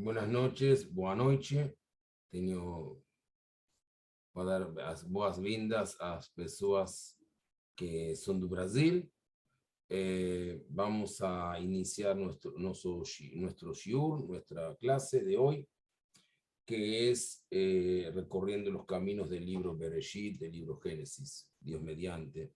Buenas noches, boa noite. Tenho para dar as boas-vindas às pessoas que são do Brasil. Vamos a iniciar nuestro shiur, nuestra clase de hoy, que es recorriendo los caminos del libro Bereshit, del libro Génesis, Dios mediante.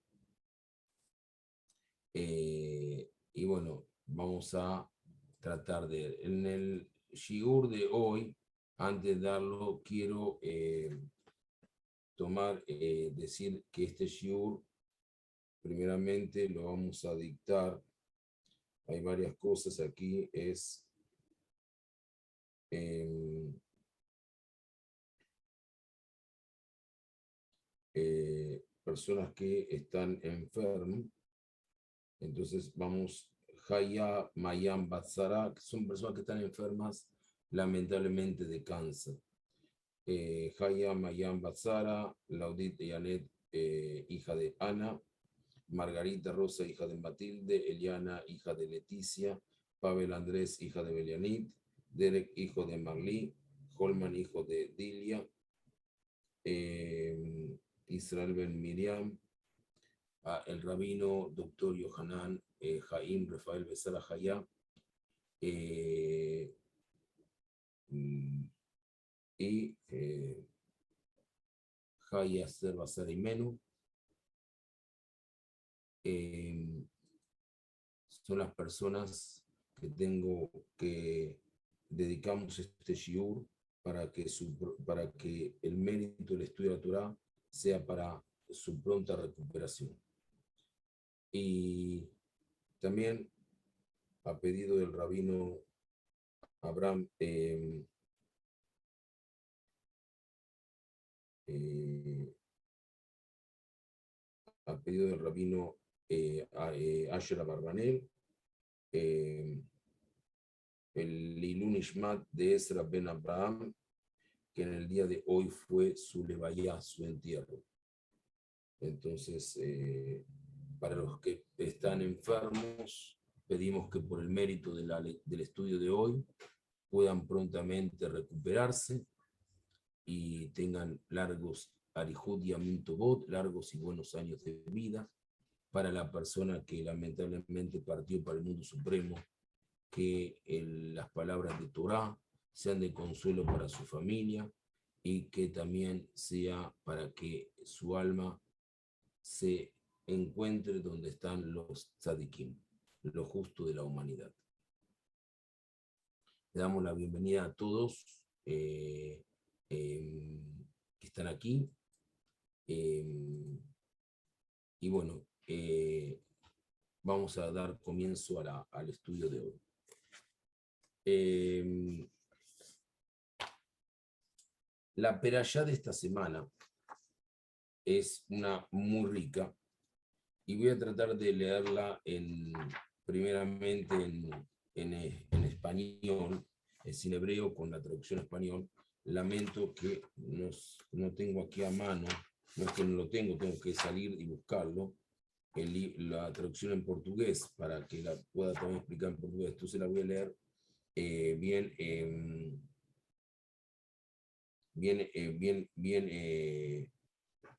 Y bueno, vamos a tratar de... En el shiur de hoy, antes de darlo, quiero decir que este shiur, primeramente lo vamos a dictar. Hay varias cosas aquí, es personas que están enfermas. Entonces vamos, Haya, Mayam, Batzara, que son personas que están enfermas lamentablemente de cáncer. Haya, Mayam, Batzara, Laudit Yanet, hija de Ana, Margarita Rosa, hija de Matilde, Eliana, hija de Leticia, Pavel Andrés, hija de Belianit, Derek, hijo de Marlí, Holman, hijo de Dilia, Israel Ben Miriam, el rabino Dr. Yohanan Jaim Rafael Besara Hayá, y Jaya Ser Basar Imenu. Son las personas que dedicamos este shiur para que el mérito del estudio de la Torah sea para su pronta recuperación. Y también a pedido del rabino Abraham a pedido del rabino Asher Abarbanel, el Ilun Ishmat de Ezra Ben Abraham, que en el día de hoy fue su levaya, su entierro. Entonces, para los que están enfermos, pedimos que por el mérito del estudio de hoy puedan prontamente recuperarse y tengan largos Arihud y Amin Tobot, largos y buenos años de vida. Para la persona que lamentablemente partió para el mundo supremo, que las palabras de Torah sean de consuelo para su familia y que también sea para que su alma se encuentre donde están los tzadikim, lo justo de la humanidad. Le damos la bienvenida a todos que están aquí. Y bueno, vamos a dar comienzo al estudio de hoy. La perashá de esta semana es una muy rica y voy a tratar de leerla primeramente en español, sin hebreo, con la traducción español. Lamento que no tengo aquí a mano, no es que no lo tengo que salir y buscarlo, la traducción en portugués, para que la pueda también explicar en portugués. Entonces la voy a leer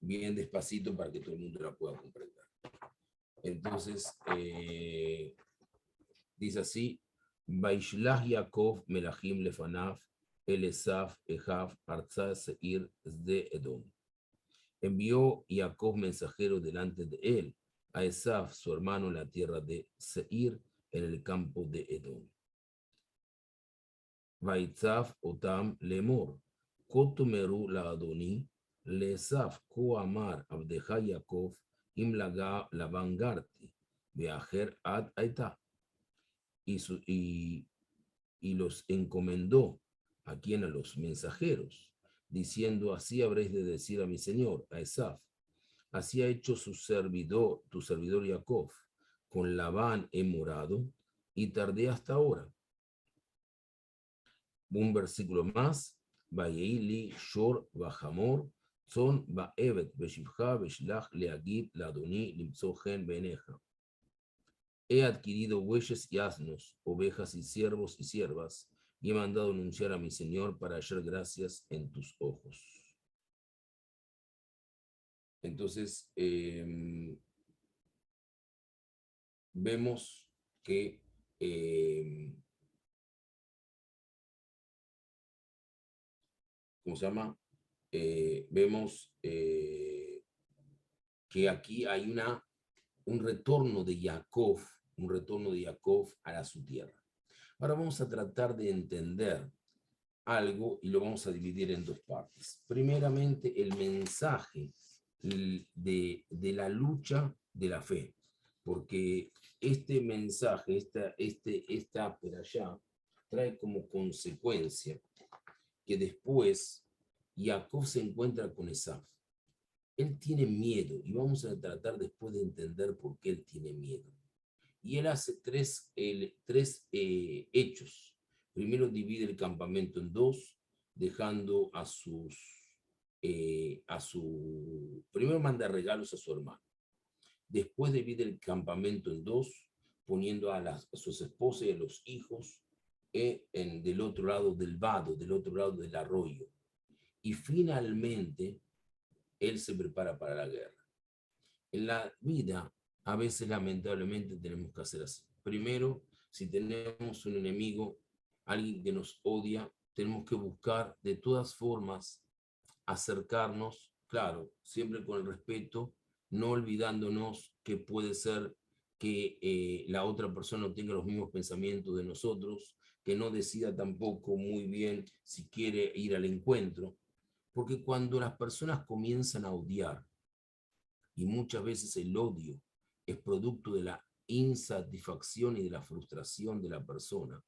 bien despacito para que todo el mundo la pueda comprender. Entonces, dice así: Vaishlach Yaakov melachim lefanav el Esaf Ejav Arza Seir de Edom. Envió Jacob mensajeros delante de él a Esaf, su hermano, en la tierra de Seir, en el campo de Edom. Vaitzaf Otam Lemor, Kotomeru la Adoni, Lesaf Ko Amar Abdeja Yaakov, Im Lavangarti, Beajer Ad Aita. Y los encomendó a los mensajeros, diciendo: así habréis de decir a mi señor, a Esaf, así ha hecho tu servidor Jacob, con Labán he morado y tardé hasta ahora. Un versículo más: Vayeili Shor Bajamor, Son Baevet Beshivja Beshlach Leagid Ladoni Limzogen Beneja. He adquirido bueyes y asnos, ovejas y siervos y siervas, y he mandado anunciar a mi Señor para hallar gracias en tus ojos. Entonces, vemos que ¿cómo se llama? Vemos que aquí hay un retorno de Jacob, a su tierra. Ahora vamos a tratar de entender algo y lo vamos a dividir en dos partes. Primeramente, el mensaje de la lucha de la fe, porque este mensaje, esta perashá, trae como consecuencia que después Jacob se encuentra con Esaú. Él tiene miedo y vamos a tratar después de entender por qué él tiene miedo. Y él hace tres hechos. Primero divide el campamento en dos, dejando primero manda regalos a su hermano. Después divide el campamento en dos, poniendo a sus esposas y a los hijos del otro lado del vado, del otro lado del arroyo. Y finalmente, él se prepara para la guerra. En la vida, a veces lamentablemente tenemos que hacer así. Primero, si tenemos un enemigo, alguien que nos odia, tenemos que buscar de todas formas acercarnos, claro, siempre con el respeto, no olvidándonos que puede ser que la otra persona no tenga los mismos pensamientos de nosotros, que no decida tampoco muy bien si quiere ir al encuentro, porque cuando las personas comienzan a odiar, y muchas veces el odio es producto de la insatisfacción y de la frustración de la persona,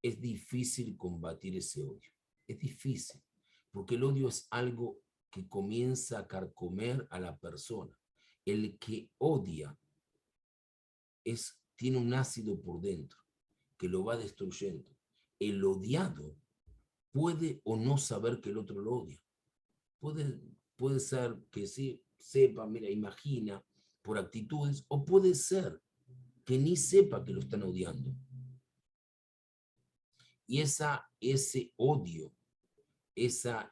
es difícil combatir ese odio. Es difícil, porque el odio es algo que comienza a carcomer a la persona. El que odia tiene un ácido por dentro que lo va destruyendo. El odiado puede o no saber que el otro lo odia. Puede ser que sí, sepa, mira, imagina por actitudes, o puede ser que ni sepa que lo están odiando. Y ese odio, esa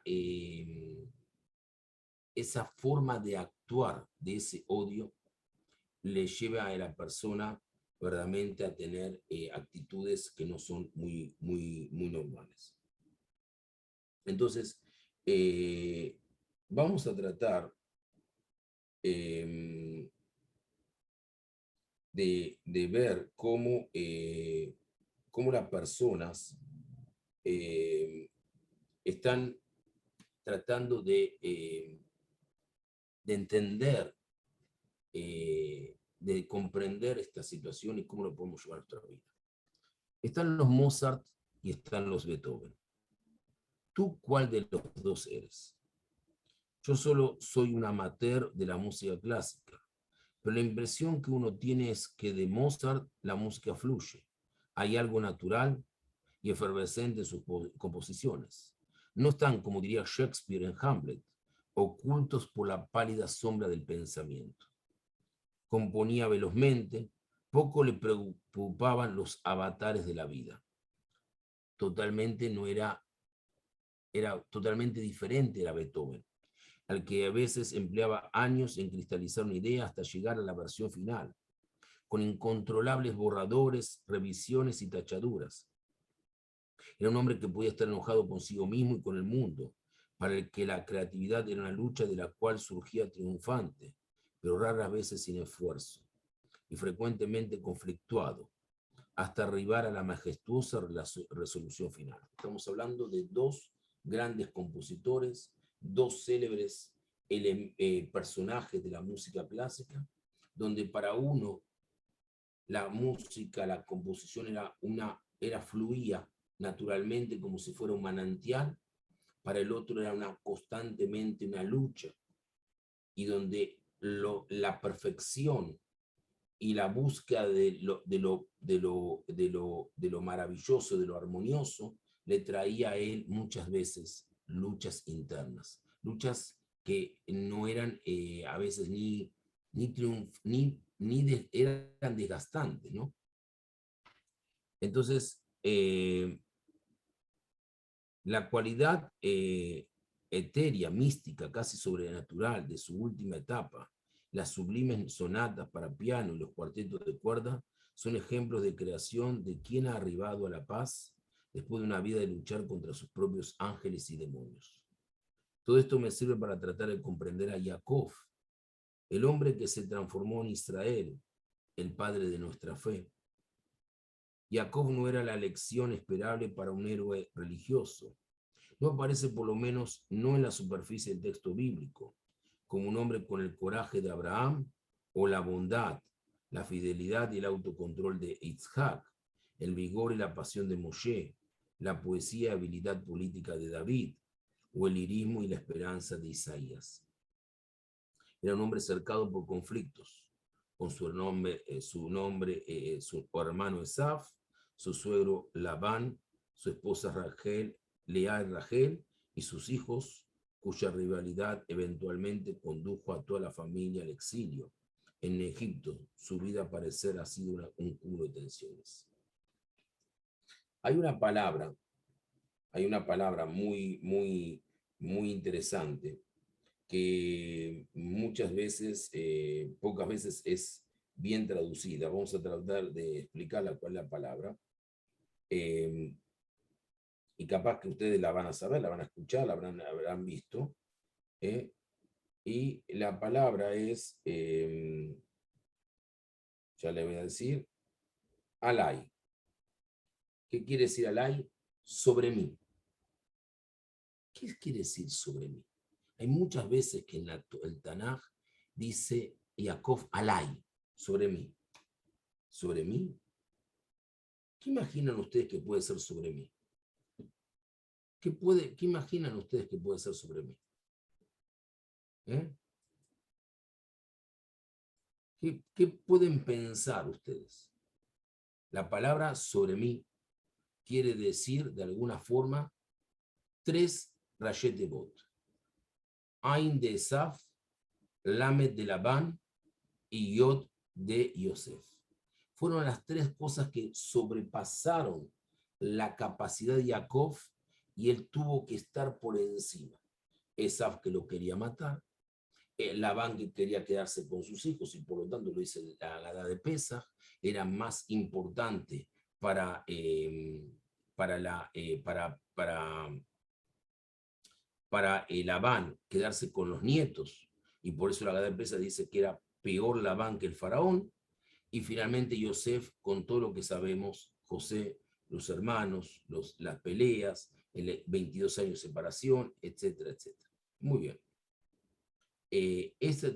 forma de actuar de ese odio le lleva a la persona verdaderamente a tener actitudes que no son muy, muy, muy normales. Entonces, vamos a tratar de ver cómo las personas están tratando de entender, de comprender esta situación y cómo lo podemos llevar a nuestra vida. Están los Mozart y están los Beethoven. ¿Tú cuál de los dos eres? Yo solo soy un amateur de la música clásica, pero la impresión que uno tiene es que de Mozart la música fluye. Hay algo natural y efervescente en sus composiciones. No están, como diría Shakespeare en Hamlet, ocultos por la pálida sombra del pensamiento. Componía velozmente, poco le preocupaban los avatares de la vida. Era totalmente diferente a Beethoven, al que a veces empleaba años en cristalizar una idea hasta llegar a la versión final, con incontrolables borradores, revisiones y tachaduras. Era un hombre que podía estar enojado consigo mismo y con el mundo, para el que la creatividad era una lucha de la cual surgía triunfante, pero raras veces sin esfuerzo, y frecuentemente conflictuado, hasta arribar a la majestuosa resolución final. Estamos hablando de dos grandes compositores, dos célebres personajes de la música clásica, donde para uno la música, la composición fluía naturalmente como si fuera un manantial, para el otro era constantemente una lucha, y donde la perfección y la búsqueda de lo maravilloso, de lo armonioso, le traía a él muchas veces luchas internas, luchas que no eran a veces eran desgastantes, ¿no? Entonces, La cualidad etérea, mística, casi sobrenatural de su última etapa, las sublimes sonatas para piano y los cuartetos de cuerda, son ejemplos de creación de quien ha arribado a la paz después de una vida de luchar contra sus propios ángeles y demonios. Todo esto me sirve para tratar de comprender a Jacob, el hombre que se transformó en Israel, el padre de nuestra fe. Jacob no era la elección esperable para un héroe religioso. No aparece, por lo menos no en la superficie del texto bíblico, como un hombre con el coraje de Abraham o la bondad, la fidelidad y el autocontrol de Isaac, el vigor y la pasión de Moshe, la poesía y habilidad política de David, o el lirismo y la esperanza de Isaías. Era un hombre cercado por conflictos, con su hermano Esaf, su suegro Labán, su esposa Rachel, Lea y Rachel, y sus hijos, cuya rivalidad eventualmente condujo a toda la familia al exilio. En Egipto, su vida al parecer ha sido un cúmulo de tensiones. Hay una palabra muy interesante que muchas veces, pocas veces es bien traducida. Vamos a tratar de explicarla cuál es la palabra. Y capaz que ustedes la van a saber, la van a escuchar, la habrán visto. Y la palabra es, ya le voy a decir, alay. ¿Qué quiere decir alay? Sobre mí. ¿Qué quiere decir sobre mí? Hay muchas veces que en el Tanaj dice Jacob alay, sobre mí. ¿Sobre mí? ¿Qué imaginan ustedes que puede ser sobre mí? ¿Qué imaginan ustedes que puede ser sobre mí? ¿Qué pueden pensar ustedes? La palabra sobre mí quiere decir, de alguna forma, 3 rayet de bot. Ain de Esaf, Lamed de Labán y Yod de Yosef. Fueron las 3 cosas que sobrepasaron la capacidad de Jacob y él tuvo que estar por encima. Esaf, que lo quería matar, Labán, que quería quedarse con sus hijos y por lo tanto lo dice la Haggadá de Pesaj, era más importante para Labán quedarse con los nietos, y por eso la Haggadá de Pesaj dice que era peor Labán que el faraón. Y finalmente Yosef, con todo lo que sabemos, José, los hermanos, las peleas, 22 años de separación, etcétera, etcétera. Muy bien.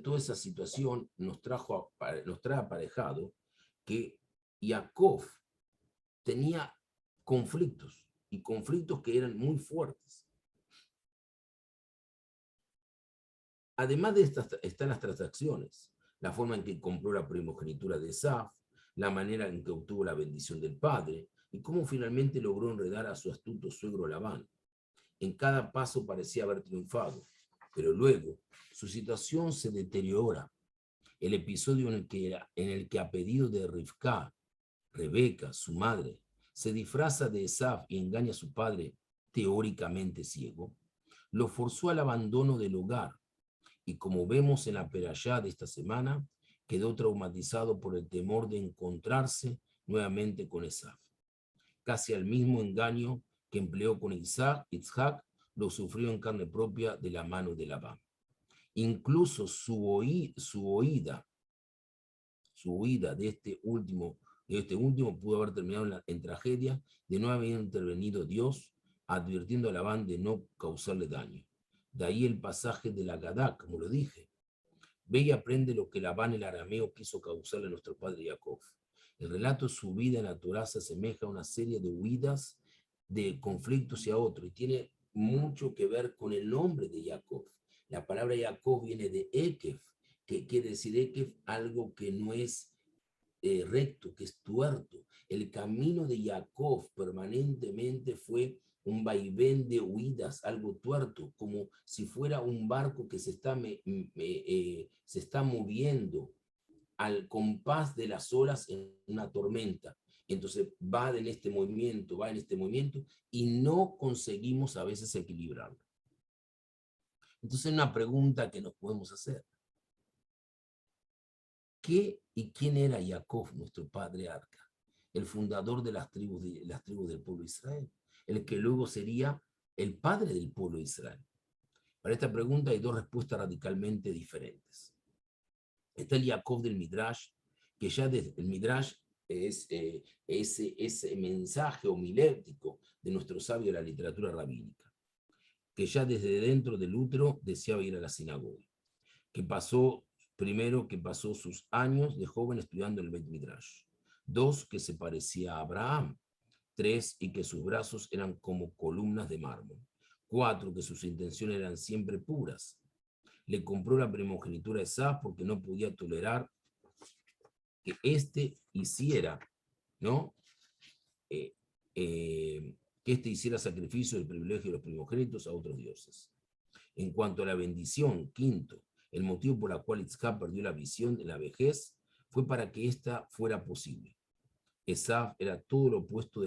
Toda esa situación nos trae aparejado que Jacob tenía conflictos, y conflictos que eran muy fuertes. Además de estas están las transacciones, la forma en que compró la primogenitura de Esaf, la manera en que obtuvo la bendición del padre y cómo finalmente logró enredar a su astuto suegro Labán. En cada paso parecía haber triunfado, pero luego su situación se deteriora. El episodio en el que a pedido de Rivka, Rebeca, su madre, se disfraza de Esaf y engaña a su padre teóricamente ciego, lo forzó al abandono del hogar y, como vemos en la perashá de esta semana, quedó traumatizado por el temor de encontrarse nuevamente con Esaf. Casi al mismo engaño que empleó con Isaac, lo sufrió en carne propia de la mano de Labán. Incluso su huida de este último pudo haber terminado en tragedia de no haber intervenido Dios, advirtiendo a Labán de no causarle daño. De ahí el pasaje de la Haggadá, como lo dije. Ve y aprende lo que Labán el arameo quiso causarle a nuestro padre Jacob. El relato de su vida en la Torá se asemeja a una serie de huidas, de conflictos hacia otro, y tiene mucho que ver con el nombre de Jacob. La palabra Jacob viene de Ekef, que quiere decir Ekef, algo que no es recto, que es tuerto. El camino de Jacob permanentemente fue un vaivén de huidas, algo tuerto, como si fuera un barco que se está moviendo al compás de las olas en una tormenta. Entonces va en este movimiento, y no conseguimos a veces equilibrarlo. Entonces una pregunta que nos podemos hacer: ¿qué y quién era Jacob, nuestro patriarca? El fundador de las tribus del pueblo de Israel, el que luego sería el padre del pueblo de Israel. Para esta pregunta hay dos respuestas radicalmente diferentes. Está el Jacob del Midrash, que ya desde el Midrash es ese mensaje homilético de nuestro sabio de la literatura rabínica, que ya desde dentro del útero deseaba ir a la sinagoga, que pasó sus años de joven estudiando el Beit Midrash. 2, que se parecía a Abraham. 3, y que sus brazos eran como columnas de mármol. 4, que sus intenciones eran siempre puras. Le compró la primogenitura a Esaf porque no podía tolerar que éste hiciera, ¿no? Que éste hiciera sacrificio del privilegio de los primogénitos a otros dioses. En cuanto a la bendición, 5, el motivo por el cual Itzhak perdió la visión de la vejez fue para que ésta fuera posible. Esaf era todo lo opuesto,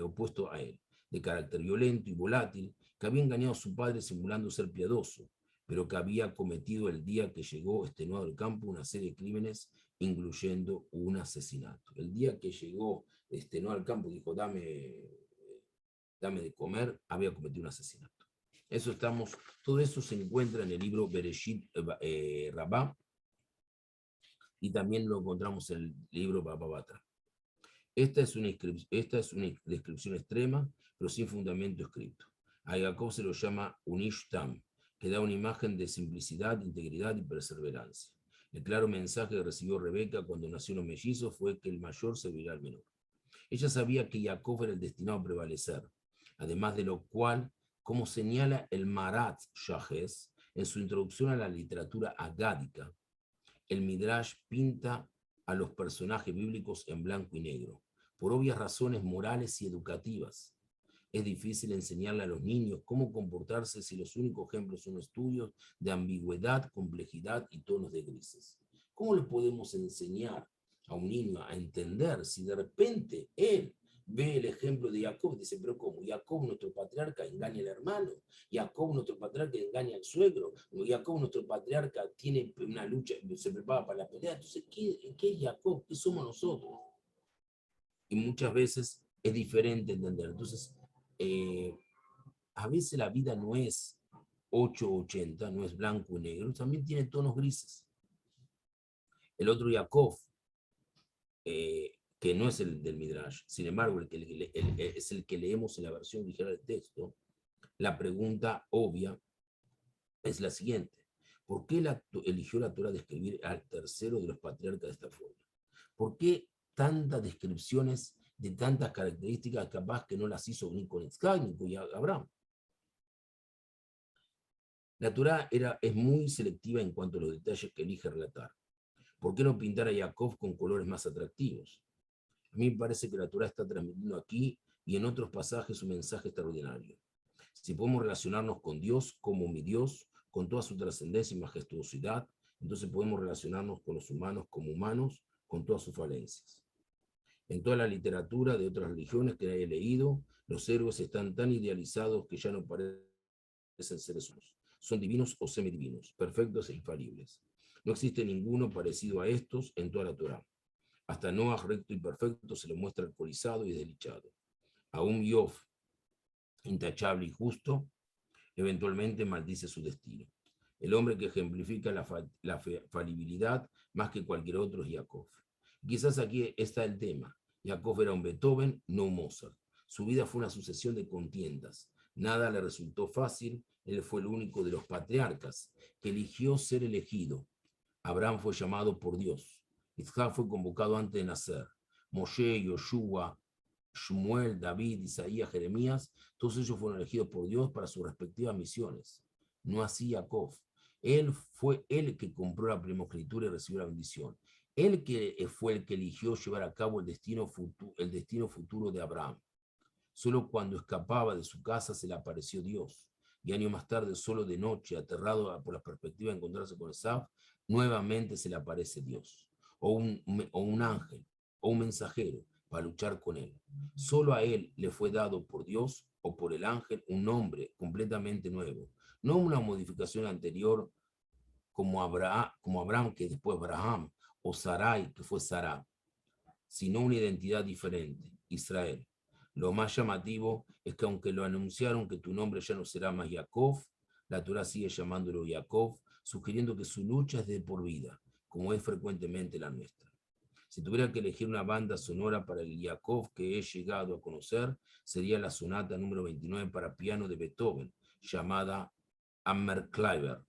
opuesto a él, de carácter violento y volátil, que había engañado a su padre simulando ser piadoso, pero que había cometido el día que llegó extenuado al campo una serie de crímenes, incluyendo un asesinato. El día que llegó extenuado al campo y dijo, dame de comer, había cometido un asesinato. Todo eso se encuentra en el libro Bereshit Rabá, y también lo encontramos en el libro Baba Batra. Esta es una descripción extrema, pero sin fundamento escrito. A Jacob se lo llama Unishtam, que da una imagen de simplicidad, integridad y perseverancia. El claro mensaje que recibió Rebeca cuando nació los mellizos fue que el mayor servirá al menor. Ella sabía que Jacob era el destinado a prevalecer, además de lo cual, como señala el Marat Shahes en su introducción a la literatura agádica, el Midrash pinta a los personajes bíblicos en blanco y negro, por obvias razones morales y educativas. Es difícil enseñarle a los niños cómo comportarse si los únicos ejemplos son estudios de ambigüedad, complejidad y tonos de grises. ¿Cómo le podemos enseñar a un niño a entender si de repente él ve el ejemplo de Jacob? Dice, pero ¿cómo? Jacob, nuestro patriarca, engaña al hermano. Jacob, nuestro patriarca, engaña al suegro. Jacob, nuestro patriarca, tiene una lucha, se prepara para la pelea. Entonces, ¿qué es Jacob? ¿Qué somos nosotros? Y muchas veces es diferente entender. Entonces, a veces la vida no es 880, no es blanco y negro, también tiene tonos grises. El otro Jacob, que no es el del Midrash, sin embargo, es el que leemos en la versión ligera del texto, la pregunta obvia es la siguiente: ¿por qué eligió la Torah describir al tercero de los patriarcas de esta forma? ¿Por qué tantas descripciones de tantas características capaz que no las hizo ni con Itzhak ni con Abraham? La Torah es muy selectiva en cuanto a los detalles que elige relatar. ¿Por qué no pintar a Jacob con colores más atractivos? A mí me parece que la Torah está transmitiendo aquí y en otros pasajes un mensaje extraordinario. Si podemos relacionarnos con Dios como mi Dios, con toda su trascendencia y majestuosidad, entonces podemos relacionarnos con los humanos como humanos, con todas sus falencias. En toda la literatura de otras religiones que he leído, los héroes están tan idealizados que ya no parecen seres humanos. Son divinos o semidivinos, perfectos e infalibles. No existe ninguno parecido a estos en toda la Torá. Hasta Noah, recto y perfecto, se lo muestra alcoholizado y desdichado. Aún Job, intachable y justo, eventualmente maldice su destino. El hombre que ejemplifica la falibilidad más que cualquier otro es Jacob. Quizás aquí está el tema. Jacob era un Beethoven, no un Mozart. Su vida fue una sucesión de contiendas. Nada le resultó fácil. Él fue el único de los patriarcas que eligió ser elegido. Abraham fue llamado por Dios. Isaac fue convocado antes de nacer. Moshe, Yoshua, Shmuel, David, Isaías, Jeremías, todos ellos fueron elegidos por Dios para sus respectivas misiones. No así Jacob. Él fue el que compró la primogenitura y recibió la bendición. Él que fue el que eligió llevar a cabo el destino futuro de Abraham. Solo cuando escapaba de su casa se le apareció Dios. Y años más tarde, solo de noche, aterrado por la perspectiva de encontrarse con Esaf, nuevamente se le aparece Dios. O un ángel, o un mensajero, para luchar con él. Solo a él le fue dado por Dios o por el ángel un nombre completamente nuevo, no una modificación anterior como Abraham, que después Abraham, o Sarai, que fue Sará, sino una identidad diferente, Israel. Lo más llamativo es que aunque lo anunciaron que tu nombre ya no será más Jacob, la Torá sigue llamándolo Jacob, sugiriendo que su lucha es de por vida, como es frecuentemente la nuestra. Si tuviera que elegir una banda sonora para el Jacob que he llegado a conocer, sería la sonata número 29 para piano de Beethoven, llamada Hammerklavier,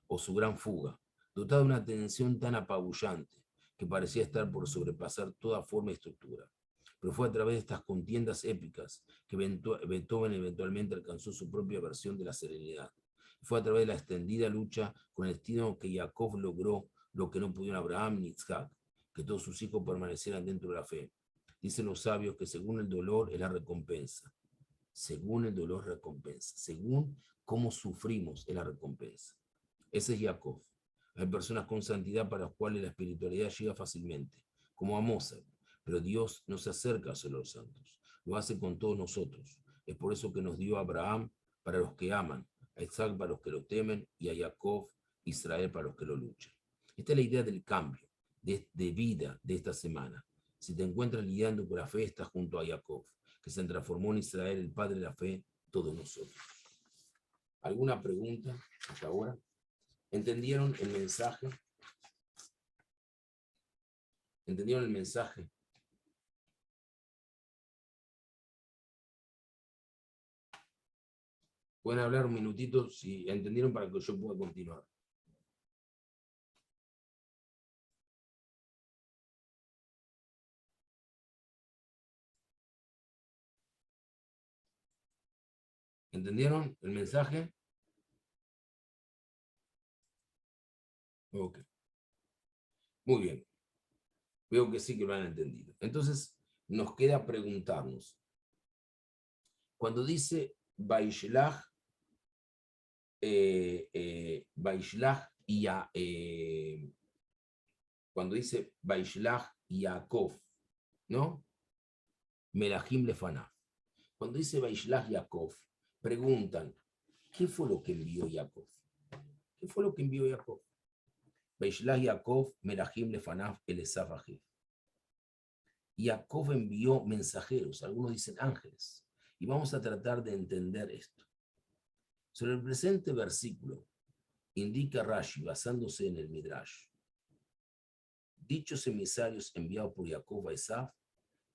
o su gran fuga, dotada de una tensión tan apabullante que parecía estar por sobrepasar toda forma y estructura. Pero fue a través de estas contiendas épicas que Beethoven eventualmente alcanzó su propia versión de la serenidad. Fue a través de la extendida lucha con el destino que Jacob logró lo que no pudieron Abraham ni Isaac, que todos sus hijos permanecieran dentro de la fe. Dicen los sabios que según el dolor es la recompensa. Según el dolor recompensa. Según cómo sufrimos es la recompensa. Ese es Jacob. Hay personas con santidad para las cuales la espiritualidad llega fácilmente, como a Mozart, pero Dios no se acerca solo a los santos, lo hace con todos nosotros. Es por eso que nos dio a Abraham para los que aman, a Isaac para los que lo temen y a Jacob, Israel para los que lo luchan. Esta es la idea del cambio de vida de esta semana. Si te encuentras lidiando con la fe, estás junto a Jacob, que se transformó en Israel, el padre de la fe, todos nosotros. ¿Alguna pregunta hasta ahora? ¿Entendieron el mensaje? ¿Entendieron el mensaje? Pueden hablar un minutito si entendieron para que yo pueda continuar. ¿Entendieron el mensaje? Ok. Muy bien. Veo que sí que lo han entendido. Entonces, nos queda preguntarnos. Cuando dice Baishlach, Baishlach y cuando dice Baishlach y Yaakov, ¿no? Melahim Lefanah. Cuando dice Baishlach Yaakov, preguntan, ¿qué fue lo que envió Jacob? ¿Qué fue lo que envió Jacob? Baishlach Yaakov Melahim Lefanah Elesaf Ajiv. Jacob envió mensajeros, algunos dicen ángeles, y vamos a tratar de entender esto. Sobre el presente versículo, indica Rashi, basándose en el Midrash, dichos emisarios enviados por Jacob a Esaf,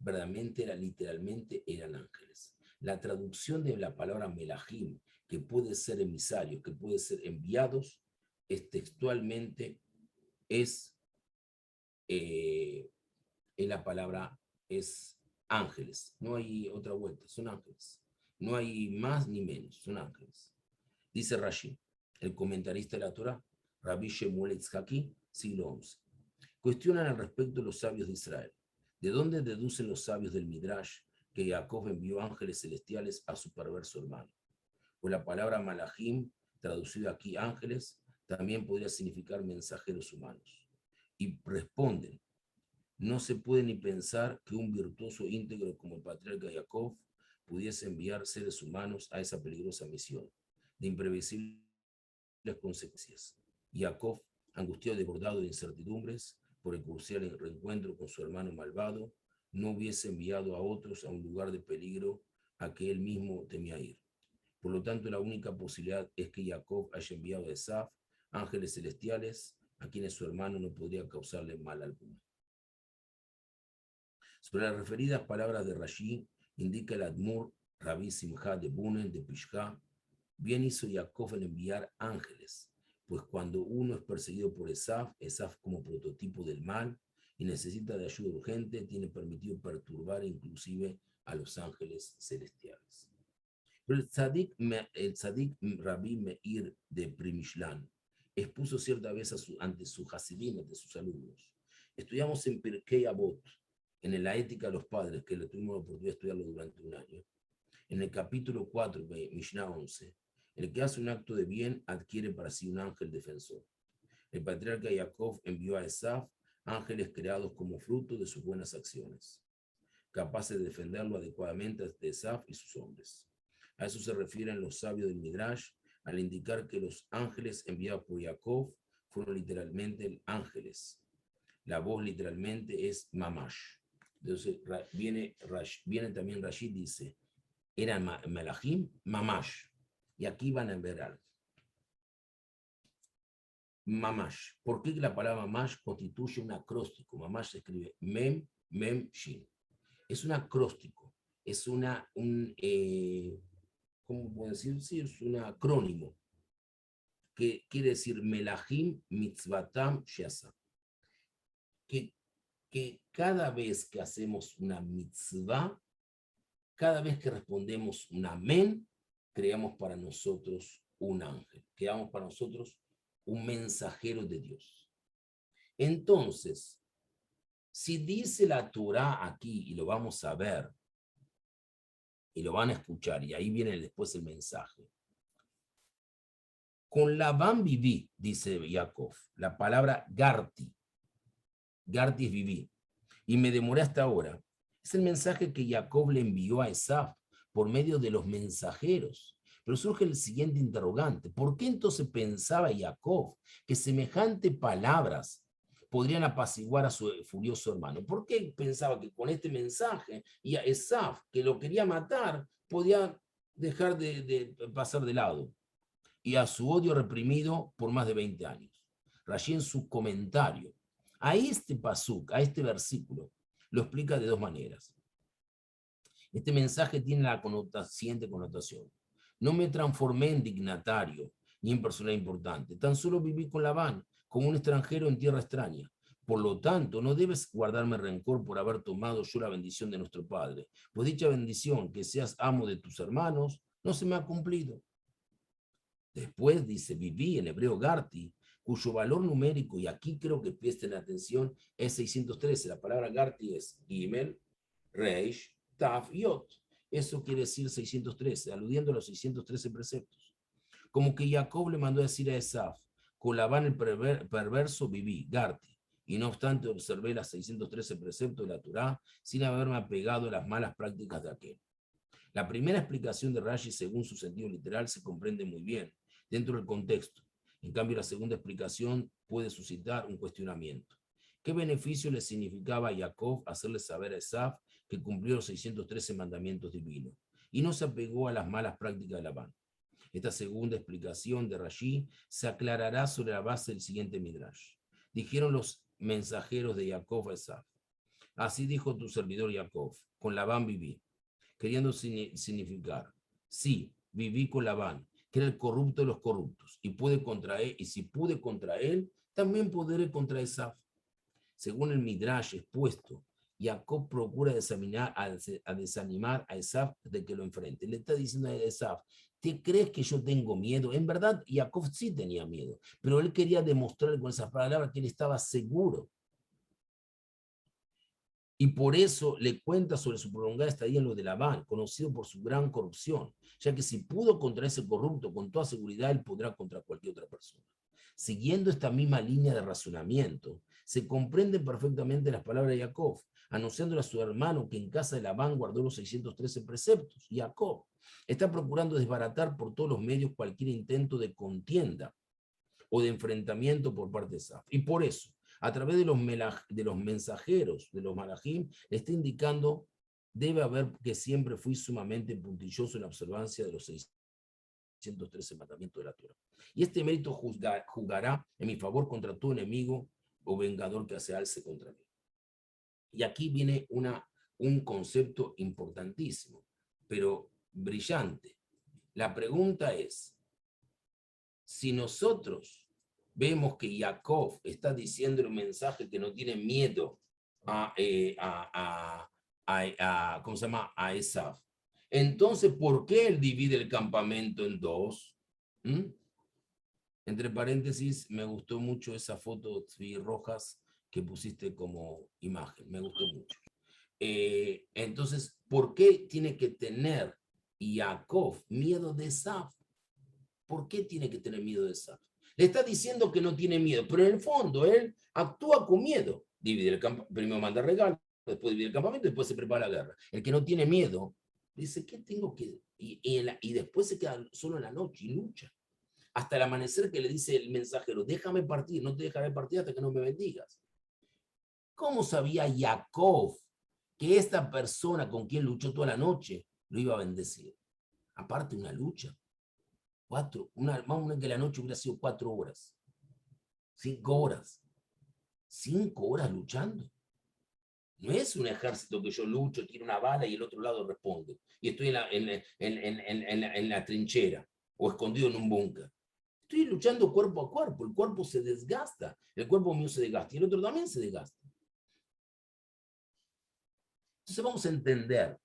literalmente eran ángeles. La traducción de la palabra melahim, que puede ser emisarios, que puede ser enviados, textualmente es la palabra es ángeles. No hay otra vuelta, son ángeles. No hay más ni menos, son ángeles. Dice Rashi, el comentarista de la Torá, Rabbi Shemuel Itzhaki, siglo XI. Cuestionan al respecto los sabios de Israel. ¿De dónde deducen los sabios del Midrash que Jacob envió ángeles celestiales a su perverso hermano? Pues la palabra malachim, traducida aquí ángeles, también podría significar mensajeros humanos. Y responden, no se puede ni pensar que un virtuoso íntegro como el patriarca Jacob pudiese enviar seres humanos a esa peligrosa misión de imprevisibles consecuencias. Jacob, angustiado y desbordado de incertidumbres por el crucial reencuentro con su hermano malvado, no hubiese enviado a otros a un lugar de peligro a que él mismo temía ir. Por lo tanto, la única posibilidad es que Jacob haya enviado a Esaf ángeles celestiales a quienes su hermano no podría causarle mal alguno. Sobre las referidas palabras de Rashi, indica el Admur Rabbi Simcha de Bunen de Pishka, bien hizo Jacob en enviar ángeles, pues cuando uno es perseguido por Esaf como prototipo del mal y necesita de ayuda urgente, tiene permitido perturbar inclusive a los ángeles celestiales. Pero el tzadik Rabbi Meir de Primishlan expuso cierta vez ante su Hasidim, ante sus alumnos. Estudiamos en Pirkei Avot, en la ética de los padres, que le tuvimos la oportunidad de estudiarlo durante un año. En el capítulo 4, Mishnah 11, el que hace un acto de bien adquiere para sí un ángel defensor. El patriarca Jacob envió a Esaf ángeles creados como fruto de sus buenas acciones. capaces de defenderlo adecuadamente de Esaf y sus hombres. A eso se refieren los sabios del Midrash al indicar que los ángeles enviados por Jacob fueron literalmente ángeles. La voz literalmente es mamash. Entonces viene también Rashid, dice, eran melahim, mamash. Y aquí van a ver algo. Mamash. ¿Por qué la palabra mamash constituye un acróstico? Mamash se escribe mem, mem, shin. Es un acróstico. Es ¿cómo puedo decir? Sí, es un acrónimo. Que quiere decir melahim, mitzvatam, sheasa. Que cada vez que hacemos una mitzvah, cada vez que respondemos un amén, creamos para nosotros un ángel, creamos para nosotros un mensajero de Dios. Entonces, si dice la Torá aquí, y lo vamos a ver, y lo van a escuchar, y ahí viene después el mensaje. Con Labán viví, dice Jacob, la palabra Garti. Garti es viví. Y me demoré hasta ahora. Es el mensaje que Jacob le envió a Esaf por medio de los mensajeros. Pero surge el siguiente interrogante. ¿Por qué entonces pensaba Jacob que semejantes palabras podrían apaciguar a su furioso hermano? ¿Por qué pensaba que con este mensaje y a Esaf, que lo quería matar, podía dejar de pasar de lado? Y a su odio reprimido por más de 20 años. Rashi en su comentario a este pasuk, a este versículo, lo explica de dos maneras. Este mensaje tiene la siguiente connotación. No me transformé en dignatario ni en persona importante. Tan solo viví con Labán, como un extranjero en tierra extraña. Por lo tanto, no debes guardarme rencor por haber tomado yo la bendición de nuestro Padre, pues dicha bendición, que seas amo de tus hermanos, no se me ha cumplido. Después dice, viví en hebreo Garti, cuyo valor numérico, y aquí creo que presten atención, es 613. La palabra Garti es Gimel, Reish, Taf, Yot. Eso quiere decir 613, aludiendo a los 613 preceptos. Como que Jacob le mandó a decir a Esaf, con Labán el perverso viví, Garti, y no obstante observé las 613 preceptos de la Torá sin haberme apegado a las malas prácticas de aquel. La primera explicación de Rashi, según su sentido literal, se comprende muy bien dentro del contexto. En cambio, la segunda explicación puede suscitar un cuestionamiento. ¿Qué beneficio le significaba a Jacob hacerle saber a Esaf que cumplió los 613 mandamientos divinos y no se apegó a las malas prácticas de Labán? Esta segunda explicación de Rashi se aclarará sobre la base del siguiente Midrash. Dijeron los mensajeros de Jacob a Esaf: así dijo tu servidor Jacob, con Labán viví, queriendo significar, sí, viví con Labán, que era el corrupto de los corruptos, y pude contra él, y si pude contra él, también podré contra Esaf. Según el Midrash expuesto, Jacob procura desanimar a Esaf de que lo enfrente. Le está diciendo a Esaf, ¿te crees que yo tengo miedo? En verdad, Jacob sí tenía miedo, pero él quería demostrar con esas palabras que él estaba seguro. Y por eso le cuenta sobre su prolongada estadía en lo de Labán, conocido por su gran corrupción, ya que si pudo contra ese corrupto, con toda seguridad él podrá contra cualquier otra persona. Siguiendo esta misma línea de razonamiento, se comprenden perfectamente las palabras de Jacob, anunciándole a su hermano que en casa de Labán guardó los 613 preceptos. Jacob está procurando desbaratar por todos los medios cualquier intento de contienda o de enfrentamiento por parte de Esaf. Y por eso, a través de los mensajeros, de los malajim, le está indicando, debe haber que siempre fui sumamente puntilloso en la observancia de los 613 mandamientos de la Torá. Y este mérito jugará en mi favor contra todo enemigo o vengador que se alce contra mí. Y aquí viene un concepto importantísimo, pero brillante. La pregunta es, si nosotros vemos que Jacob está diciendo un mensaje que no tiene miedo ¿cómo se llama? A Esaf, entonces, ¿por qué él divide el campamento en dos? Entre paréntesis, me gustó mucho esa foto de Rojas que pusiste como imagen, me gustó mucho. Entonces, ¿por qué tiene que tener Jacob miedo de Esaf? ¿Por qué tiene que tener miedo de Esaf? Le está diciendo que no tiene miedo, pero en el fondo él actúa con miedo. Divide el campo, primero manda regalos, después divide el campamento y después se prepara la guerra. El que no tiene miedo, dice, ¿qué tengo que...? Y después se queda solo en la noche y lucha. Hasta el amanecer que le dice el mensajero, déjame partir, no te dejaré partir hasta que no me bendigas. ¿Cómo sabía Jacob que esta persona con quien luchó toda la noche lo iba a bendecir? Aparte una lucha. Más o menos que la noche hubiera sido 4 horas. 5 horas. 5 horas luchando. No es un ejército que yo lucho, tiro una bala y el otro lado responde. Y estoy en la trinchera o escondido en un búnker. Estoy luchando cuerpo a cuerpo. El cuerpo se desgasta. El cuerpo mío se desgasta y el otro también se desgasta. Entonces vamos a entender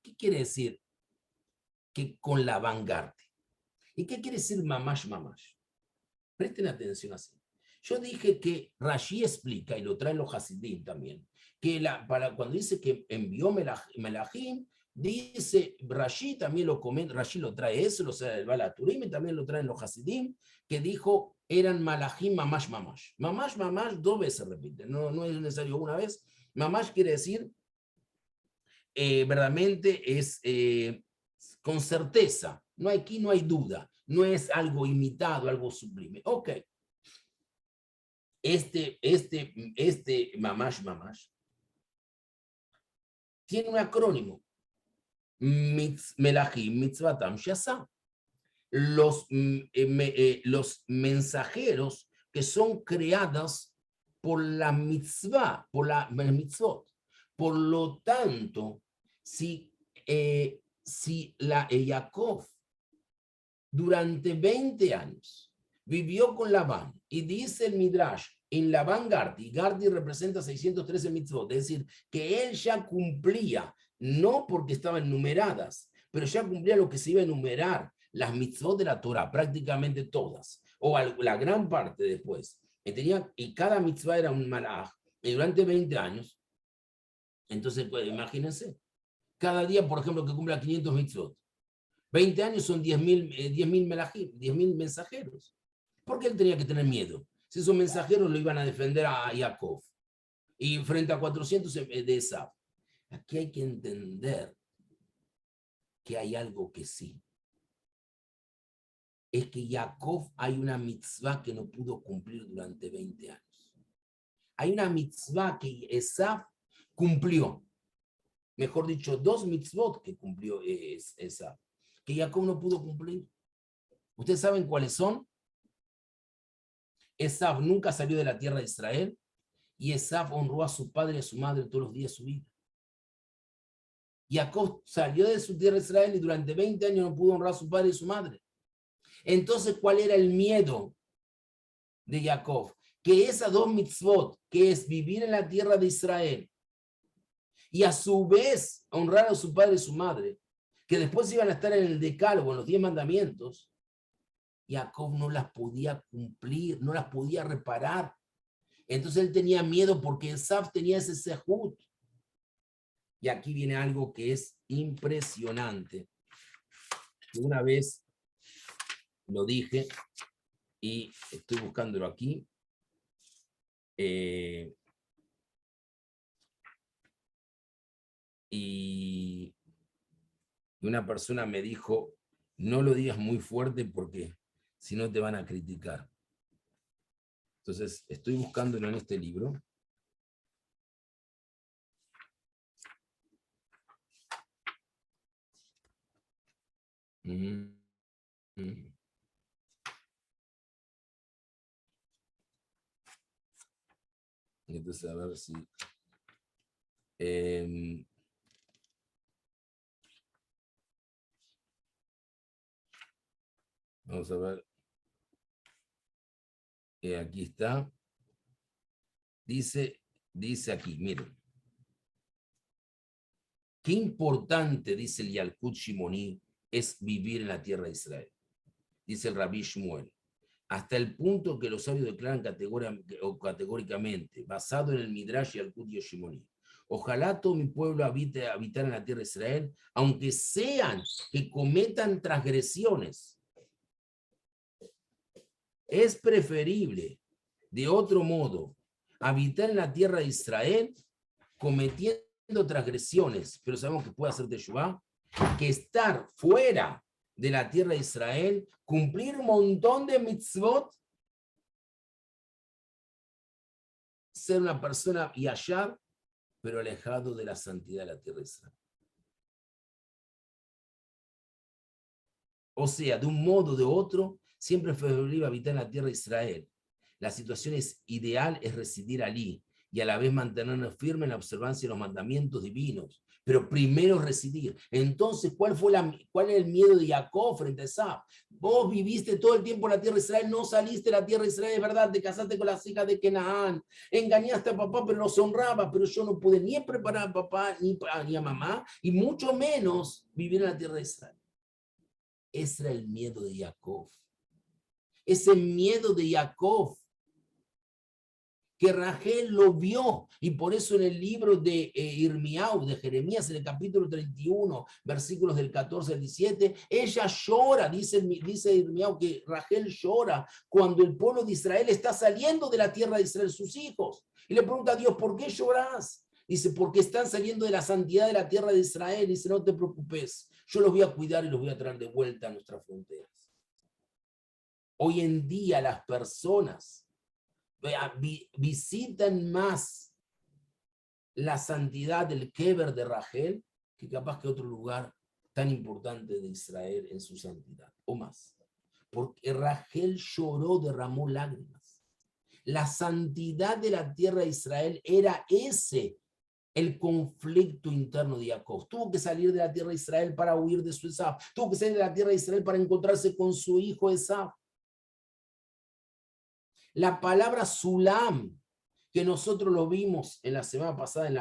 qué quiere decir que con la vanguardia. ¿Y qué quiere decir mamash mamash? Presten atención así. Yo dije que Rashi explica, y lo traen los Hasidim también, que cuando dice que envió Melahim, dice, Rashi también lo comenta, Rashi lo trae eso, lo trae el Bala Turim, y también lo traen los Hasidim, que dijo, eran Malahim mamash mamash. Mamash mamash 2 veces repite, no es necesario una vez. Mamash quiere decir, verdaderamente es con certeza, aquí no hay duda, no es algo imitado, algo sublime. Ok. Este mamash mamash tiene un acrónimo. Melahim mitzvatam shasa. Los mensajeros que son creados por la mitzvah, por la mitzvot. Por lo tanto, si Jacob durante 20 años vivió con Labán, y dice el Midrash, en Labán Gardi, Gardi representa 613 mitzvot, es decir, que él ya cumplía, no porque estaban numeradas, pero ya cumplía lo que se iba a enumerar, las mitzvot de la Torah, prácticamente todas, o la gran parte después. Y cada mitzvah era un malaj, y durante 20 años, entonces, pues, imagínense, cada día, por ejemplo, que cumpla 500 mitzvot, 20 años son 10.000 melajim, 10.000 mensajeros. ¿Por qué él tenía que tener miedo? Si esos mensajeros lo iban a defender a Jacob. Y frente a 400 de Esaf. Aquí hay que entender que hay algo que sí. Es que Jacob hay una mitzvah que no pudo cumplir durante 20 años. Hay una mitzvah que Esaf cumplió. Mejor dicho, 2 mitzvot que cumplió Esaf. Que Jacob no pudo cumplir. ¿Ustedes saben cuáles son? Esaf nunca salió de la tierra de Israel y Esaf honró a su padre y a su madre todos los días de su vida. Jacob salió de su tierra de Israel y durante 20 años no pudo honrar a su padre y a su madre. Entonces, ¿cuál era el miedo de Jacob? Que esas 2 mitzvot, que es vivir en la tierra de Israel y a su vez honrar a su padre y su madre, que después iban a estar en el decálogo, en los 10 mandamientos, Jacob no las podía cumplir, no las podía reparar. Entonces él tenía miedo porque Esaf tenía ese sehut. Y aquí viene algo que es impresionante. Una vez lo dije y estoy buscándolo aquí. Y una persona me dijo, no lo digas muy fuerte porque si no te van a criticar. Entonces, estoy buscándolo en este libro. Entonces, a ver si... vamos a ver. Aquí está. Dice aquí, miren. Qué importante, dice el Yalkut Shimoni, es vivir en la tierra de Israel. Dice el Rabbi Shmuel. Hasta el punto que los sabios declaran categóricamente, basado en el Midrash Yalkut Shimoni. Ojalá todo mi pueblo habitar en la tierra de Israel, aunque sean que cometan transgresiones. Es preferible, de otro modo, habitar en la tierra de Israel cometiendo transgresiones, pero sabemos que puede hacer teshuvá, que estar fuera de la tierra de Israel, cumplir un montón de mitzvot, ser una persona yashar, pero alejado de la santidad de la tierra de Israel. O sea, de un modo o de otro, siempre es preferible habitar en la tierra de Israel. La situación ideal es residir allí y a la vez mantenernos firmes en la observancia de los mandamientos divinos. Pero primero residir. Entonces, ¿cuál es el miedo de Jacob frente a Esaf? Vos viviste todo el tiempo en la tierra de Israel, no saliste de la tierra de Israel, es verdad, te casaste con las hijas de Canaán, engañaste a papá, pero los honraba, pero yo no pude ni preparar a papá ni a mamá, y mucho menos vivir en la tierra de Israel. Ese era el miedo de Jacob. Ese miedo de Jacob, que Rachel lo vio, y por eso en el libro de Irmiau, de Jeremías, en el capítulo 31, versículos del 14 al 17, ella llora, dice Irmiau que Rachel llora cuando el pueblo de Israel está saliendo de la tierra de Israel, sus hijos, y le pregunta a Dios, ¿por qué lloras? Dice, porque están saliendo de la santidad de la tierra de Israel. Dice, no te preocupes, yo los voy a cuidar y los voy a traer de vuelta a nuestras fronteras. Hoy en día las personas visitan más la santidad del Keber de Rachel que capaz que otro lugar tan importante de Israel en su santidad, o más. Porque Rachel lloró, derramó lágrimas. La santidad de la tierra de Israel era ese el conflicto interno de Jacob. Tuvo que salir de la tierra de Israel para huir de su Esaf. Tuvo que salir de la tierra de Israel para encontrarse con su hijo Esaf. La palabra Sulam, que nosotros lo vimos en la semana pasada en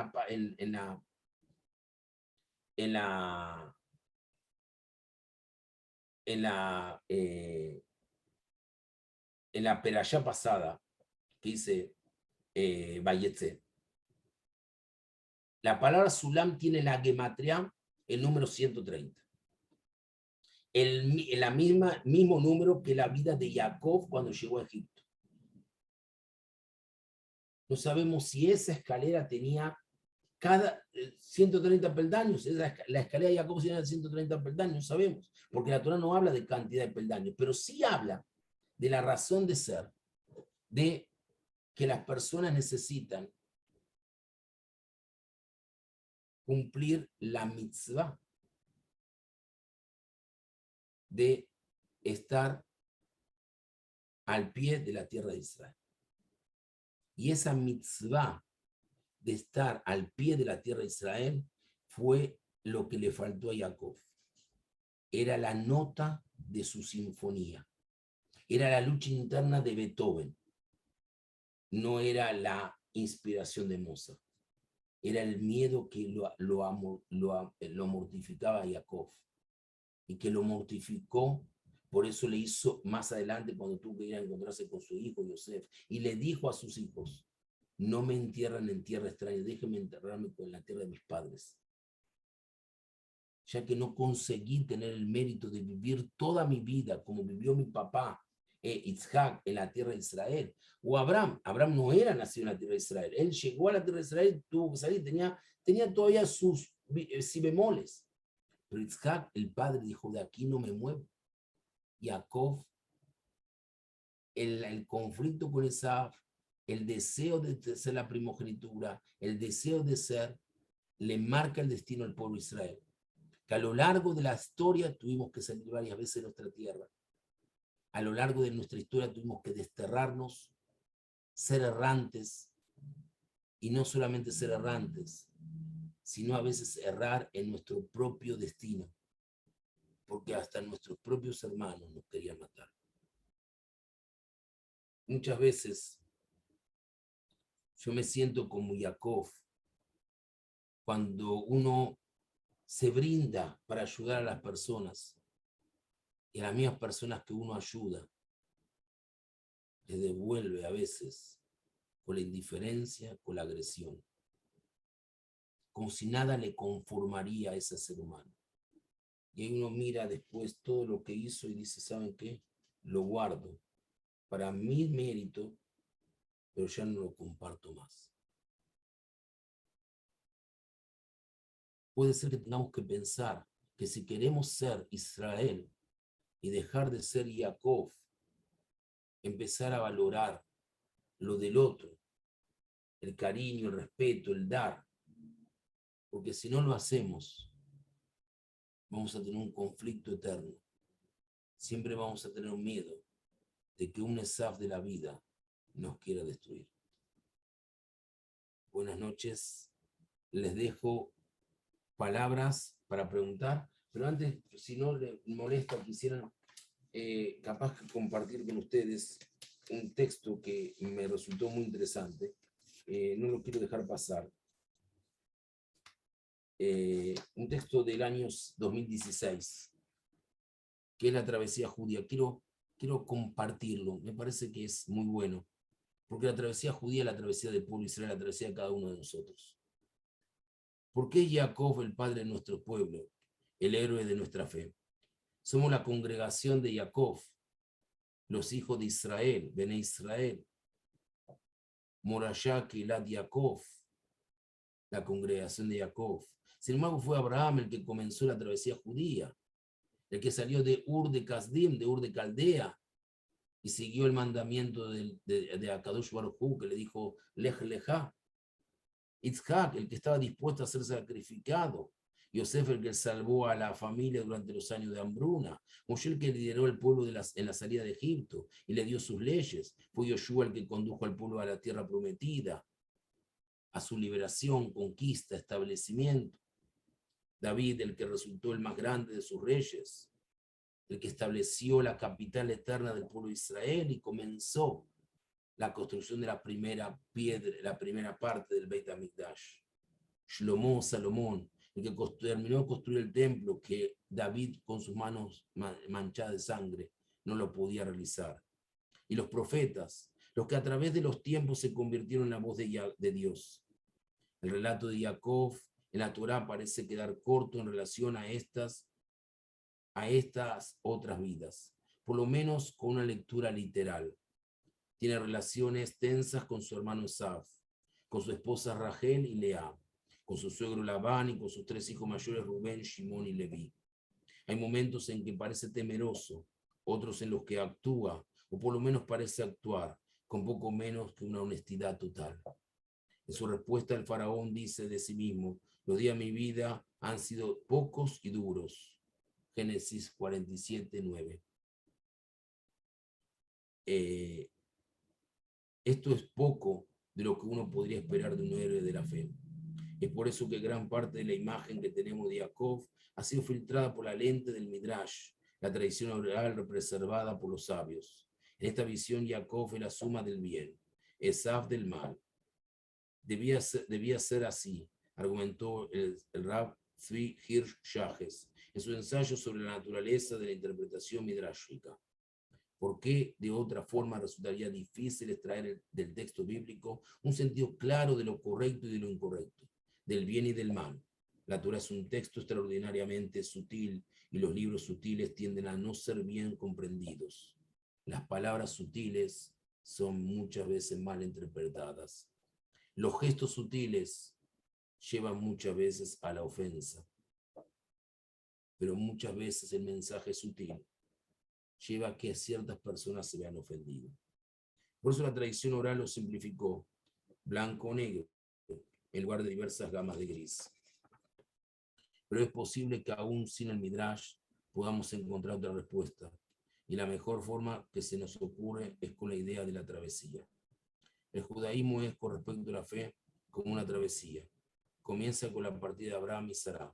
la perashá pasada, que dice Vayetze. La palabra Sulam tiene la gematria, el número 130. Mismo número que la vida de Jacob cuando llegó a Egipto. No sabemos si esa escalera tenía cada 130 peldaños. La escalera de Jacob tenía 130 peldaños, no sabemos, porque la Torah no habla de cantidad de peldaños, pero sí habla de la razón de ser, de que las personas necesitan cumplir la mitzvah de estar al pie de la tierra de Israel. Y esa mitzvah de estar al pie de la tierra de Israel fue lo que le faltó a Jacob. Era la nota de su sinfonía. Era la lucha interna de Beethoven. No era la inspiración de Mozart. Era el miedo que lo mortificaba a Jacob. Y que lo mortificó, por eso le hizo más adelante cuando tuvo que ir a encontrarse con su hijo Yosef, y le dijo a sus hijos, no me entierran en tierra extraña, déjenme enterrarme con la tierra de mis padres, ya que no conseguí tener el mérito de vivir toda mi vida como vivió mi papá Isaac en la tierra de Israel, o Abraham no era nacido en la tierra de Israel, él llegó a la tierra de Israel, tuvo que salir, tenía todavía sus si bemoles. Pero Isaac, el padre, dijo, de aquí no me muevo. Jacob, el conflicto con Esaf, el deseo de ser la primogenitura, el deseo de ser, le marca el destino al pueblo de Israel. Que a lo largo de la historia tuvimos que salir varias veces de nuestra tierra. A lo largo de nuestra historia tuvimos que desterrarnos, ser errantes, y no solamente ser errantes, sino a veces errar en nuestro propio destino. Porque hasta nuestros propios hermanos nos querían matar. Muchas veces yo me siento como Jacob cuando uno se brinda para ayudar a las personas y a las mismas personas que uno ayuda le devuelve a veces con la indiferencia, con la agresión, como si nada le conformaría a ese ser humano. Y ahí uno mira después todo lo que hizo y dice, ¿saben qué? Lo guardo para mi mérito, pero ya no lo comparto más. puede ser que tengamos que pensar que si queremos ser Israel y dejar de ser Jacob, empezar a valorar lo del otro, el cariño, el respeto, el dar, porque si no lo hacemos, vamos a tener un conflicto eterno. Siempre vamos a tener un miedo de que un Esaf de la vida nos quiera destruir. Buenas noches, les dejo palabras para preguntar, pero antes, si no les molesta, quisiera capaz que compartir con ustedes un texto que me resultó muy interesante, no lo quiero dejar pasar. Un texto del año 2016, que es la travesía judía. Quiero compartirlo, me parece que es muy bueno, porque la travesía judía es la travesía del pueblo Israel, la travesía de cada uno de nosotros. ¿Por qué Jacob, el padre de nuestro pueblo, el héroe de nuestra fe? Somos la congregación de Jacob, los hijos de Israel, Bene Israel, Morashá Kehilat Jacob, la congregación de Jacob. Sin embargo, fue Abraham el que comenzó la travesía judía, el que salió de Ur de Kasdim, de Ur de Caldea, y siguió el mandamiento de Akadosh Baruj Hu, que le dijo, Lej Lejá. Itzhak, el que estaba dispuesto a ser sacrificado. Yosef, el que salvó a la familia durante los años de hambruna. Moshe, el que lideró el pueblo en la salida de Egipto y le dio sus leyes. Fue Yoshua el que condujo al pueblo a la tierra prometida, a su liberación, conquista, establecimiento. David, el que resultó el más grande de sus reyes, el que estableció la capital eterna del pueblo de Israel y comenzó la construcción de la primera piedra, la primera parte del Beit HaMikdash. Shlomo, Salomón, el que terminó de construir el templo que David con sus manos manchadas de sangre no lo podía realizar. Y los profetas, los que a través de los tiempos se convirtieron en la voz de Dios. El relato de Jacob en la Torá parece quedar corto en relación a estas otras vidas, por lo menos con una lectura literal. Tiene relaciones tensas con su hermano Esaf, con su esposa Rachel y Lea, con su suegro Labán y con sus tres hijos mayores Rubén, Shimón y Leví. Hay momentos en que parece temeroso, otros en los que actúa, o por lo menos parece actuar, con poco menos que una honestidad total. En su respuesta, el faraón dice de sí mismo, los días de mi vida han sido pocos y duros. Génesis 47:9. Esto es poco de lo que uno podría esperar de un héroe de la fe. Es por eso que gran parte de la imagen que tenemos de Jacob ha sido filtrada por la lente del Midrash, la tradición oral preservada por los sabios. En esta visión, Jacob es la suma del bien, Esaf del mal. Debía ser así, argumentó el Rab Tzvi Hirsch Shajes en su ensayo sobre la naturaleza de la interpretación midrashica. ¿Por qué de otra forma resultaría difícil extraer del texto bíblico un sentido claro de lo correcto y de lo incorrecto, del bien y del mal? La Torá es un texto extraordinariamente sutil y los libros sutiles tienden a no ser bien comprendidos. Las palabras sutiles son muchas veces mal interpretadas. Los gestos sutiles llevan muchas veces a la ofensa, pero muchas veces el mensaje sutil lleva a que ciertas personas se vean ofendidas. Por eso la tradición oral lo simplificó, blanco o negro, en lugar de diversas gamas de gris. Pero es posible que aún sin el Midrash podamos encontrar otra respuesta, y la mejor forma que se nos ocurre es con la idea de la travesía. El judaísmo es, con respecto a la fe, como una travesía. Comienza con la partida de Abraham y Sará,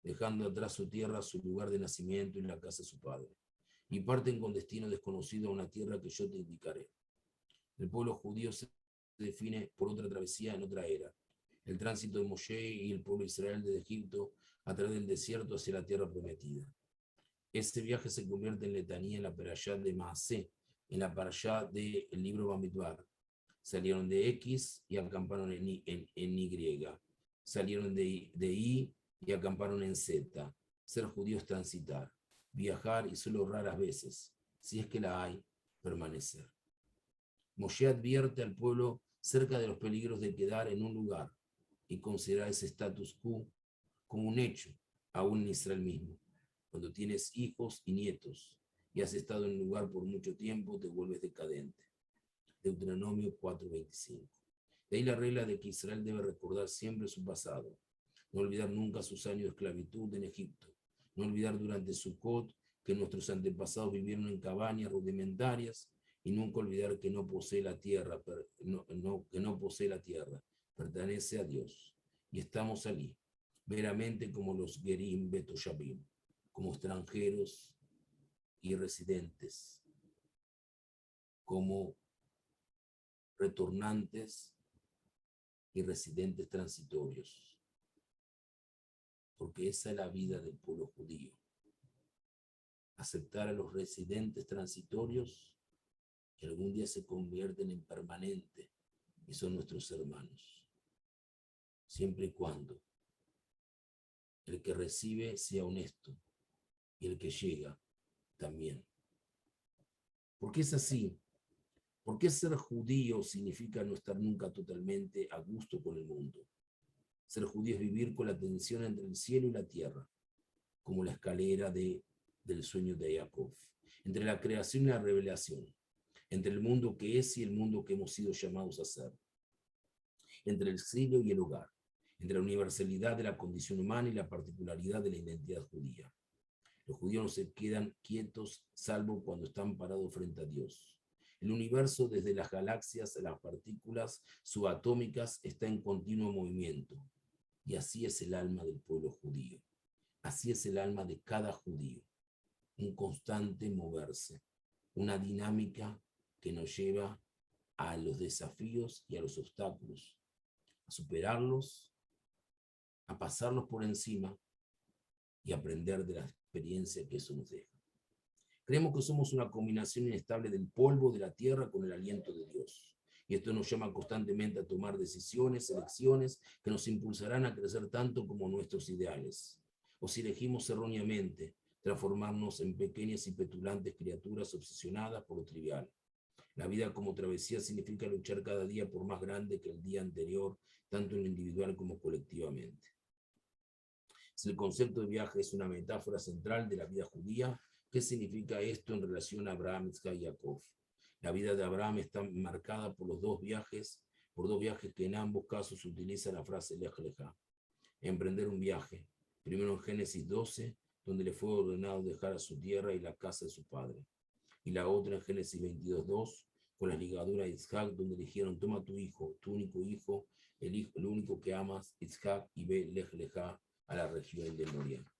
dejando atrás su tierra, su lugar de nacimiento y la casa de su padre, y parten con destino desconocido a una tierra que yo te indicaré. El pueblo judío se define por otra travesía en otra era, el tránsito de Moshe y el pueblo de Israel desde Egipto a través del desierto hacia la tierra prometida. Este viaje se convierte en letanía en la parashá de Maaseh, en la parashá del libro Bamidbar. Salieron de X y acamparon en Y. Salieron de I y acamparon en Z. Ser judío es transitar, viajar y solo raras veces, si es que la hay, permanecer. Moshe advierte al pueblo cerca de los peligros de quedar en un lugar y considerar ese status quo como un hecho, aún en Israel mismo. Cuando tienes hijos y nietos y has estado en un lugar por mucho tiempo, te vuelves decadente. Deuteronomio 4:25. De ahí la regla de que Israel debe recordar siempre su pasado, no olvidar nunca sus años de esclavitud en Egipto, no olvidar durante Sukkot que nuestros antepasados vivieron en cabañas rudimentarias y nunca olvidar que no posee la tierra, que no posee la tierra, pertenece a Dios. Y estamos allí, meramente como los Gerim Betoshabim, como extranjeros y residentes, como retornantes y residentes transitorios, porque esa es la vida del pueblo judío. Aceptar a los residentes transitorios que algún día se convierten en permanentes y son nuestros hermanos, siempre y cuando el que recibe sea honesto y el que llega también. ¿Por qué es así? Porque ser judío significa no estar nunca totalmente a gusto con el mundo. Ser judío es vivir con la tensión entre el cielo y la tierra, como la escalera del sueño de Jacob, entre la creación y la revelación, entre el mundo que es y el mundo que hemos sido llamados a ser, entre el cielo y el hogar, entre la universalidad de la condición humana y la particularidad de la identidad judía. Los judíos no se quedan quietos salvo cuando están parados frente a Dios. El universo, desde las galaxias a las partículas subatómicas, está en continuo movimiento. Y así es el alma del pueblo judío. Así es el alma de cada judío. Un constante moverse. Una dinámica que nos lleva a los desafíos y a los obstáculos. A superarlos, a pasarlos por encima y aprender de la experiencia que eso nos deja. Creemos que somos una combinación inestable del polvo de la tierra con el aliento de Dios. Y esto nos llama constantemente a tomar decisiones, elecciones que nos impulsarán a crecer tanto como nuestros ideales. O si elegimos erróneamente, transformarnos en pequeñas y petulantes criaturas obsesionadas por lo trivial. La vida como travesía significa luchar cada día por más grande que el día anterior, tanto en lo individual como colectivamente. Si el concepto de viaje es una metáfora central de la vida judía, ¿qué significa esto en relación a Abraham, Isaac y Jacob? La vida de Abraham está marcada por dos viajes que en ambos casos utiliza la frase Lej Lejá, emprender un viaje. Primero en Génesis 12, donde le fue ordenado dejar a su tierra y la casa de su padre. Y la otra en Génesis 22:2, con la ligadura de Isaac, donde le dijeron, toma tu hijo, tu único hijo, el único que amas, Isaac, y ve Lej Lejá a la región de Moria.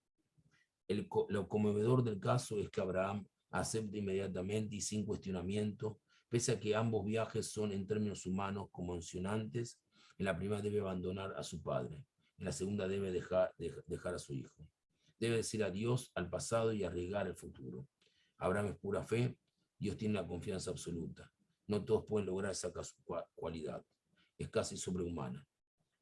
Lo conmovedor del caso es que Abraham acepta inmediatamente y sin cuestionamiento, pese a que ambos viajes son en términos humanos conmocionantes. En la primera debe abandonar a su padre, en la segunda debe dejar a su hijo. Debe decir adiós al pasado y arriesgar el futuro. Abraham es pura fe, Dios tiene la confianza absoluta. No todos pueden lograr esa cualidad, es casi sobrehumana.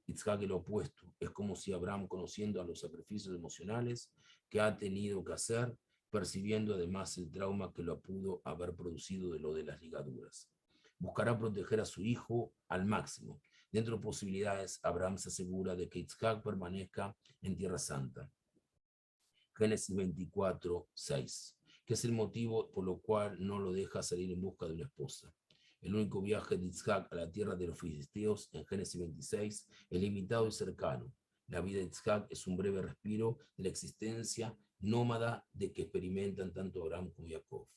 Isaac el opuesto, es como si Abraham, conociendo a los sacrificios emocionales que ha tenido que hacer, percibiendo además el trauma que lo pudo haber producido de lo de las ligaduras. Buscará proteger a su hijo al máximo. Dentro de posibilidades, Abraham se asegura de que Isaac permanezca en Tierra Santa. Génesis 24:6, que es el motivo por lo cual no lo deja salir en busca de una esposa. El único viaje de Isaac a la tierra de los filisteos en Génesis 26 es limitado y cercano. La vida de Isaac es un breve respiro de la existencia nómada de que experimentan tanto Abraham como Jacob.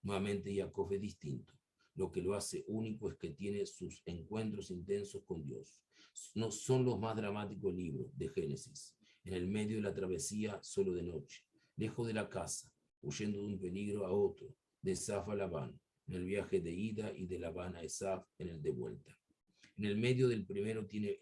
Nuevamente Jacob es distinto. Lo que lo hace único es que tiene sus encuentros intensos con Dios. No son los más dramáticos del libro de Génesis. En el medio de la travesía, solo de noche, lejos de la casa, huyendo de un peligro a otro, de Esaf a Labán, en el viaje de ida y de Labán a Esaf en el de vuelta. En el medio del primero tiene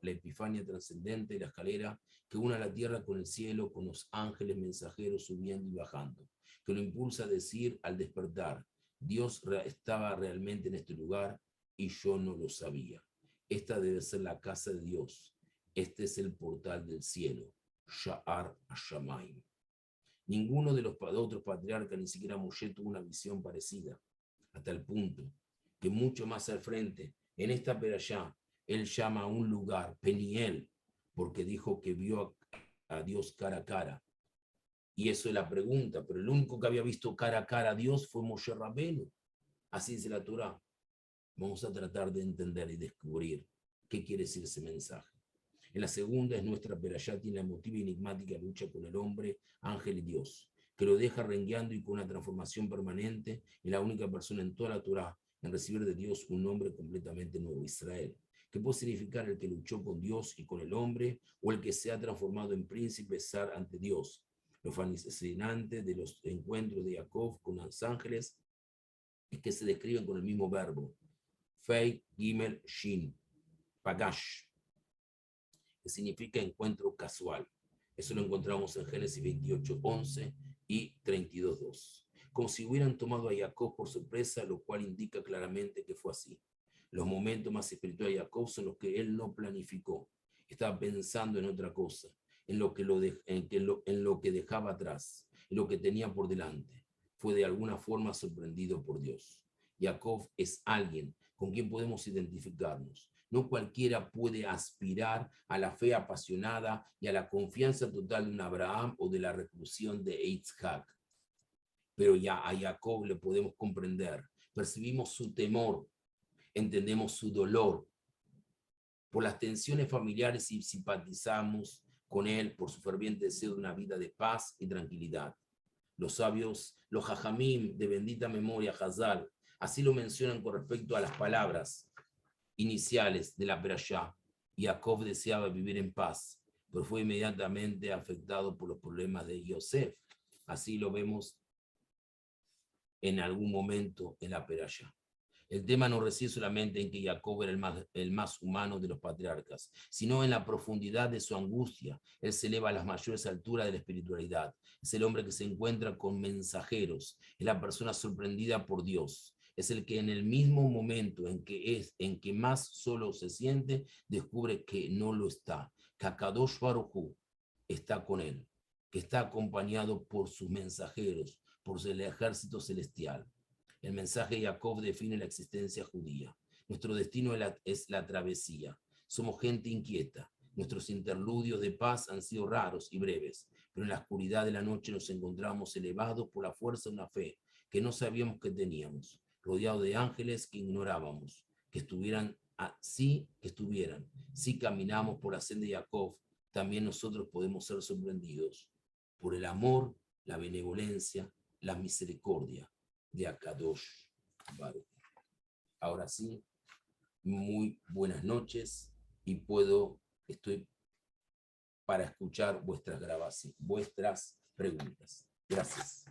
la epifania trascendente, la escalera que une a la tierra con el cielo, con los ángeles mensajeros subiendo y bajando, que lo impulsa a decir al despertar, Dios estaba realmente en este lugar y yo no lo sabía. Esta debe ser la casa de Dios. Este es el portal del cielo, Sha'ar Hashamayim. Ninguno de los otros patriarcas, ni siquiera Moshe, tuvo una visión parecida, hasta el punto que mucho más al frente, en esta perashá, él llama a un lugar Peniel, porque dijo que vio a Dios cara a cara. Y eso es la pregunta, pero el único que había visto cara a cara a Dios fue Moshe Rabbeinu. Así dice la Torá. Vamos a tratar de entender y descubrir qué quiere decir ese mensaje. En la segunda es nuestra perashá, tiene la emotiva y enigmática lucha con el hombre, ángel y Dios, que lo deja rengueando y con una transformación permanente, y la única persona en toda la Torá en recibir de Dios un nombre completamente nuevo, Israel, que puede significar el que luchó con Dios y con el hombre, o el que se ha transformado en príncipe zar ante Dios. Lo fascinante de los encuentros de Jacob con los ángeles es que se describen con el mismo verbo, Fei, Gimel, Shin, Pagash, que significa encuentro casual. Eso lo encontramos en Génesis 28, 11 y 32, 2. Como si hubieran tomado a Jacob por sorpresa, lo cual indica claramente que fue así. Los momentos más espirituales de Jacob son los que él no planificó. Estaba pensando en otra cosa, en lo que dejaba atrás, en lo que tenía por delante. Fue de alguna forma sorprendido por Dios. Jacob es alguien con quien podemos identificarnos. No cualquiera puede aspirar a la fe apasionada y a la confianza total de un Abraham o de la reclusión de Yitzhak. Pero ya a Jacob le podemos comprender. Percibimos su temor, entendemos su dolor. Por las tensiones familiares y simpatizamos con él por su ferviente deseo de una vida de paz y tranquilidad. Los sabios, los jajamim de bendita memoria, Hazal, así lo mencionan con respecto a las palabras iniciales de la perashá. Jacob deseaba vivir en paz, pero fue inmediatamente afectado por los problemas de Yosef. Así lo vemos en algún momento en la perashá. El tema no reside solamente en que Jacob era el más humano de los patriarcas, sino en la profundidad de su angustia. Él se eleva a las mayores alturas de la espiritualidad. Es el hombre que se encuentra con mensajeros. Es la persona sorprendida por Dios. Es el que en el mismo momento en que más solo se siente, descubre que no lo está. Que Akadosh Baruj Hu está con él, que está acompañado por sus mensajeros, por el ejército celestial. El mensaje de Jacob define la existencia judía. Nuestro destino es la travesía. Somos gente inquieta. Nuestros interludios de paz han sido raros y breves, pero en la oscuridad de la noche nos encontramos elevados por la fuerza de una fe que no sabíamos que teníamos, rodeados de ángeles que ignorábamos, que estuvieran. Si caminamos por la senda de Jacob, también nosotros podemos ser sorprendidos por el amor, la benevolencia, la misericordia de Akadosh Baruch. Ahora sí, muy buenas noches y estoy para escuchar vuestras grabaciones, vuestras preguntas. Gracias.